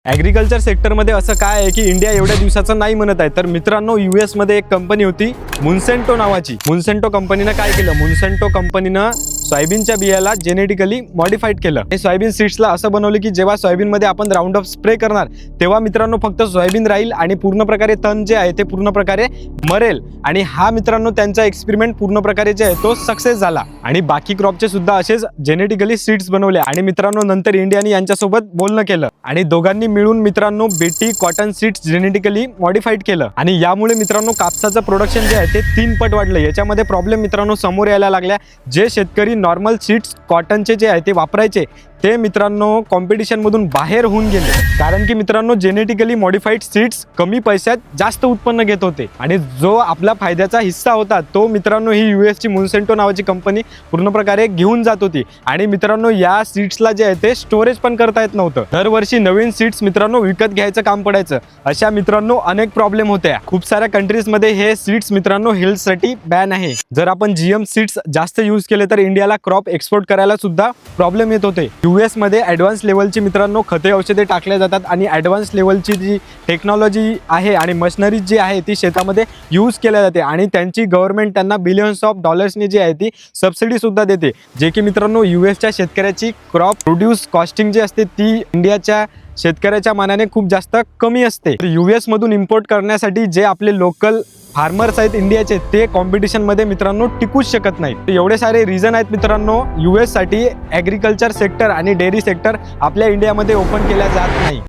Agriculture सेक्टरमध्ये असं काय आहे की इंडिया एवढ्या दिवसाचं नाही म्हणत आहे. तर मित्रांनो, US मध्ये एक कंपनी होती मुन्सेंटो नावाची. मुन्सेंटो कंपनीनं काय केलं? मुन्सेंटो कंपनीनं सोयाबीनच्या बियाला जेनेटिकली मॉडिफाईड केलं. हे सोयाबीन सीड्सला असं बनवलं की जेव्हा सोयाबीनमध्ये आपण राऊंड अप स्प्रे करणार तेव्हा मित्रांनो फक्त सोयाबीन राहील आणि पूर्ण प्रकारे तण जे आहे ते पूर्ण प्रकारे मरेल. आणि हा मित्रांनो त्यांचा एक्सपेरिमेंट पूर्ण प्रकारे जे आहे तो सक्सेस झाला. आणि बाकी क्रॉपचे सुद्धा असेच जेनेटिकली सीड्स बनवले. आणि मित्रांनो नंतर इंडियाने यांच्यासोबत बोलणं केलं आणि दोघांनी मिळून मित्रांनो BT cotton seeds genetically modified केलं. आणि यामुळे मित्रांनो कापसाचं प्रोडक्शन जे आहे ते 3 पट वाढलं. याच्यामध्ये प्रॉब्लेम मित्रांनो समोर यायला लागल्या. जे शेतकरी नॉर्मल सीड्स कॉटनचे जे आहे ते वापरायचे ते मित्रांनो कॉम्पिटिशन मधून बाहेर होऊन गेले. कारण की मित्रांनो जेनेटिकली मॉडिफाईड सीड्स कमी पैशात जास्त उत्पन्न घेत होते. आणि जो आपला फायद्याचा हिस्सा होता तो मित्रांनो ही US ची मुन्सेंटो नावाची कंपनी पूर्ण प्रकारे घेऊन जात होती. आणि मित्रांनो या सीड्सला जे आहे ते स्टोरेज पण करता येत नव्हतं. दरवर्षी नवीन सीड्स मित्रांनो विकत घ्यायचं काम पडायचं. अशा मित्रांनो अनेक प्रॉब्लेम होत्या. खूप साऱ्या कंट्रीजमध्ये हे सीड्स मित्रांनो हेल्थसाठी बॅन आहे. जर आपण GM सीड्स जास्त यूज केले तर इंडियाला क्रॉप एक्सपोर्ट करायला सुद्धा प्रॉब्लेम येत होते. US मध्ये ॲडव्हान्स लेवलची मित्रांनो खते औषधे टाकल्या जातात आणि ॲडव्हान्स लेवलची जी टेक्नॉलॉजी आहे आणि मशिनरी जी आहे ती शेतामध्ये यूज केल्या जाते. आणि त्यांची गव्हर्नमेंट त्यांना बिलियन्स ऑफ डॉलर्सनी जी आहे ती सबसिडी सुद्धा देते. जे की मित्रांनो USच्या शेतकऱ्याची क्रॉप प्रोड्यूस कॉस्टिंग जी असते ती इंडियाच्या शेतकऱ्याच्या मानाने खूप जास्त कमी असते. US मधून इम्पोर्ट करण्यासाठी जे आपले लोकल फार्मर्स आहेत इंडियाचे ते कॉम्पिटिशनमध्ये मित्रांनो टिकूच शकत नाहीत. एवढे सारे रिझन आहेत मित्रांनो US साठी ॲग्रिकल्चर सेक्टर आणि डेअरी सेक्टर आपल्या इंडियामध्ये ओपन केल्या जात नाही.